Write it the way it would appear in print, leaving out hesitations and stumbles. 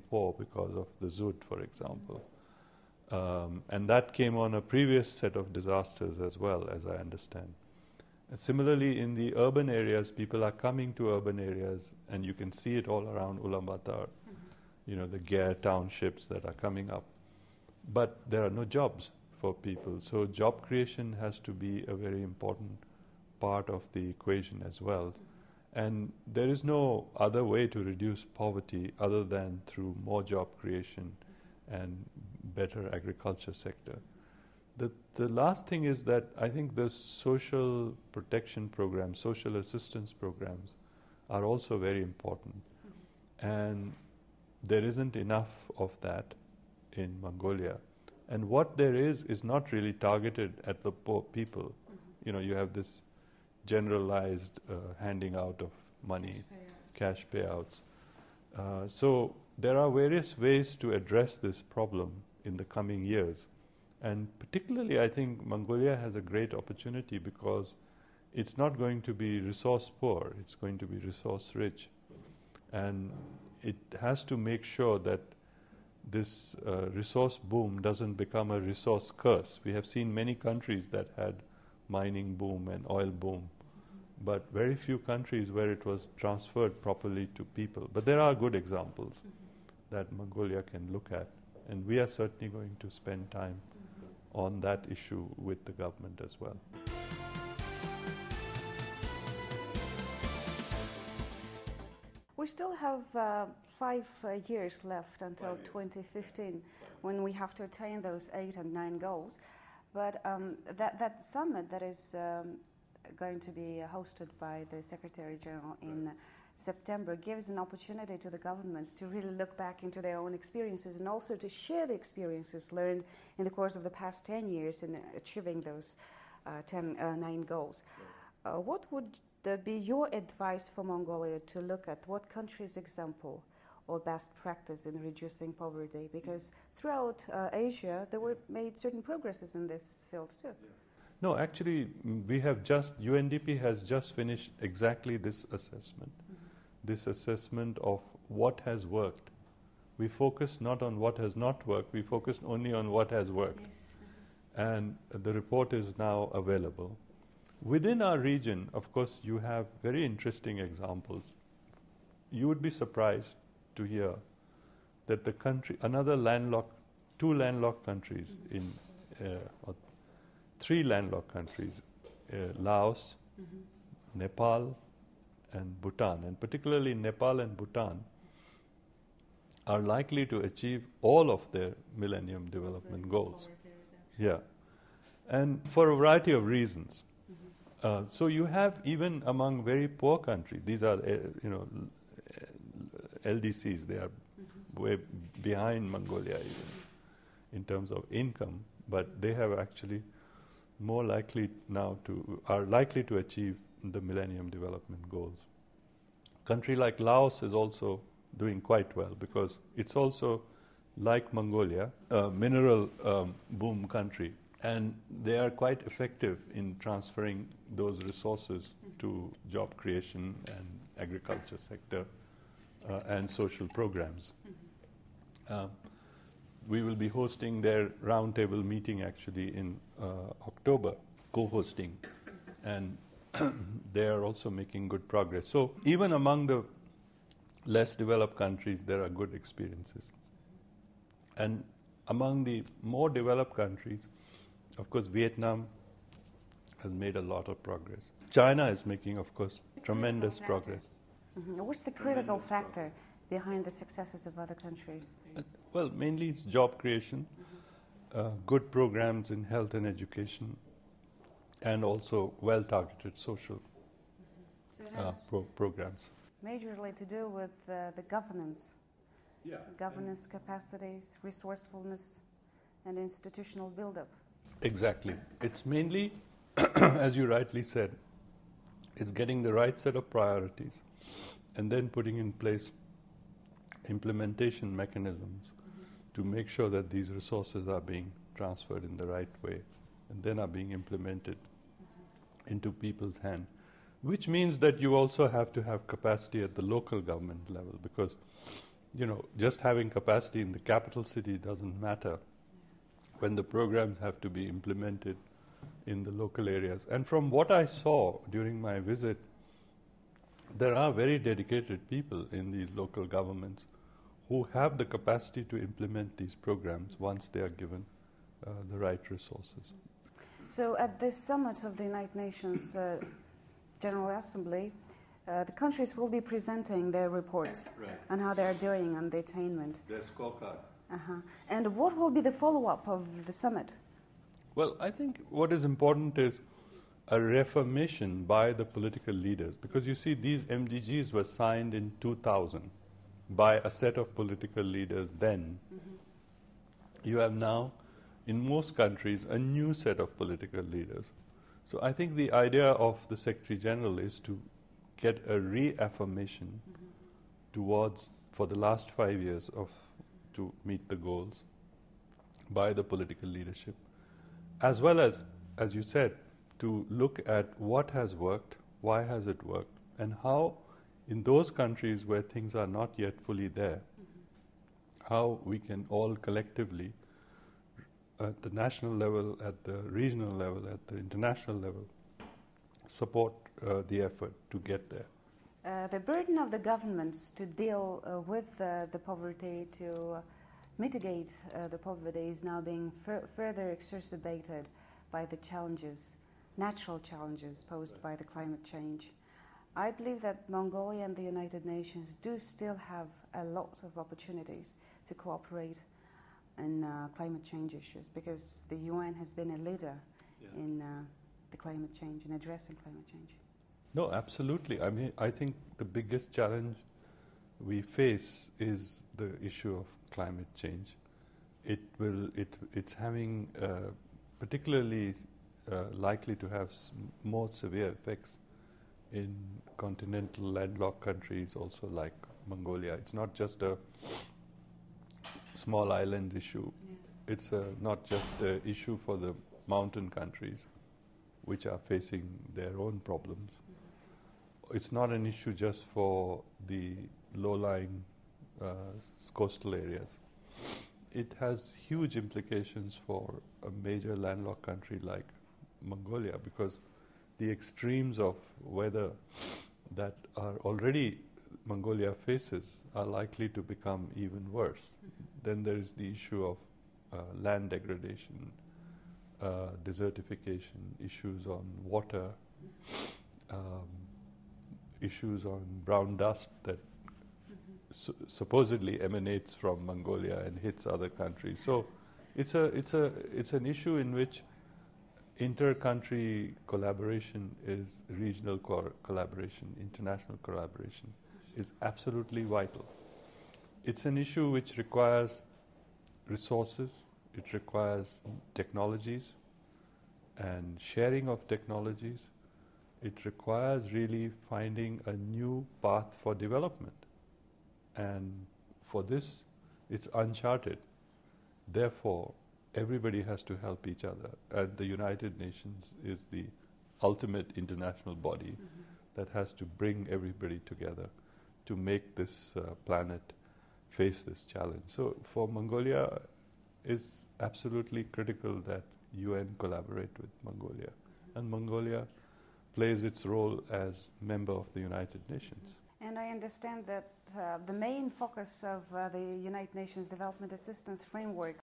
poor because of the Zud, for example. And that came on a previous set of disasters as well, as I understand. And similarly, in the urban areas, people are coming to urban areas, and you can see it all around Ulaanbaatar, the Gare townships that are coming up. But there are no jobs for people. So job creation has to be a very important part of the equation as well. And there is no other way to reduce poverty other than through more job creation and better agriculture sector. The last thing is that I think the social protection programs, social assistance programs are also very important. And there isn't enough of that in Mongolia. And what there is not really targeted at the poor people. You have this generalized handing out of money, cash payouts. So there are various ways to address this problem in the coming years. And particularly, I think Mongolia has a great opportunity because it's not going to be resource poor, it's going to be resource rich. And it has to make sure that this resource boom doesn't become a resource curse. We have seen many countries that had mining boom and oil boom, but very few countries where it was transferred properly to people. But there are good examples that Mongolia can look at, and we are certainly going to spend time on that issue with the government as well. We still have 5 years left until 2015 when we have to attain those 8 and 9 goals. But that summit that is going to be hosted by the Secretary General in September gives an opportunity to the governments to really look back into their own experiences and also to share the experiences learned in the course of the past 10 years in achieving those 9 goals. What would be your advice for Mongolia to look at? What country's example or best practice in reducing poverty? Because throughout Asia, there were made certain progresses in this field too. No, actually, UNDP has just finished exactly this assessment. This assessment of what has worked. We focus not on what has not worked, we focus only on what has worked. And the report is now available. Within our region, of course, you have very interesting examples. You would be surprised to hear that the country, two landlocked countries or 3 landlocked countries, Laos, Nepal, and Bhutan, and particularly Nepal and Bhutan, are likely to achieve all of their Millennium Development Goals. Yeah, and for a variety of reasons. So you have, even among very poor countries, these are LDCs, they are way behind Mongolia even in terms of income, but they have actually are likely to achieve the Millennium Development Goals. Country like Laos is also doing quite well because it's also, like Mongolia, a mineral boom country, and they are quite effective in transferring those resources to job creation and agriculture sector and social programs. We will be hosting their roundtable meeting actually in October, co-hosting, and they are also making good progress. So even among the less developed countries, there are good experiences. And among the more developed countries, of course, Vietnam has made a lot of progress. China is making, of course, tremendous progress. What's the critical factor behind the successes of other countries? Well, mainly it's job creation, good programs in health and education, and also well-targeted social programs. Majorly to do with the governance, governance capacities, resourcefulness, and institutional build-up. Exactly. It's mainly, as you rightly said, it's getting the right set of priorities and then putting in place implementation mechanisms to make sure that these resources are being transferred in the right way and then are being implemented into people's hand, which means that you also have to have capacity at the local government level, because just having capacity in the capital city doesn't matter when the programs have to be implemented in the local areas. And from what I saw during my visit, there are very dedicated people in these local governments who have the capacity to implement these programs once they are given the right resources. So at this summit of the United Nations General Assembly, the countries will be presenting their reports on how they are doing on the attainment. Their scorecard. And what will be the follow-up of the summit? Well, I think what is important is a reformation by the political leaders. Because you see, these MDGs were signed in 2000 by a set of political leaders then. You have now, in most countries, a new set of political leaders. So I think the idea of the Secretary General is to get a reaffirmation towards, for the last 5 years, to meet the goals by the political leadership, as well as you said, to look at what has worked, why has it worked, and how in those countries where things are not yet fully there, how we can all collectively, at the national level, at the regional level, at the international level, support the effort to get there. The burden of the governments to deal with the poverty, to mitigate the poverty, is now being further exacerbated by the challenges, natural challenges posed by the climate change. I believe that Mongolia and the United Nations do still have a lot of opportunities to cooperate in climate change issues, because the UN has been a leader in the climate change, in addressing climate change. No, absolutely. I mean, I think the biggest challenge we face is the issue of climate change. It's having particularly likely to have more severe effects in continental landlocked countries, also like Mongolia. It's not just a small island issue. It's not just an issue for the mountain countries, which are facing their own problems. It's not an issue just for the low-lying coastal areas. It has huge implications for a major landlocked country like Mongolia, because the extremes of weather that are already Mongolia faces are likely to become even worse. Then there is the issue of land degradation, desertification, issues on water, issues on brown dust that supposedly emanates from Mongolia and hits other countries. So it's an issue in which inter-country collaboration is regional collaboration, international collaboration is absolutely vital. It's an issue which requires resources, it requires technologies and sharing of technologies. It requires really finding a new path for development. And for this, it's uncharted. Therefore, everybody has to help each other. And the United Nations is the ultimate international body that has to bring everybody together to make this planet face this challenge. So for Mongolia, it's absolutely critical that UN collaborate with Mongolia. And Mongolia plays its role as member of the United Nations. And I understand that the main focus of the United Nations Development Assistance Framework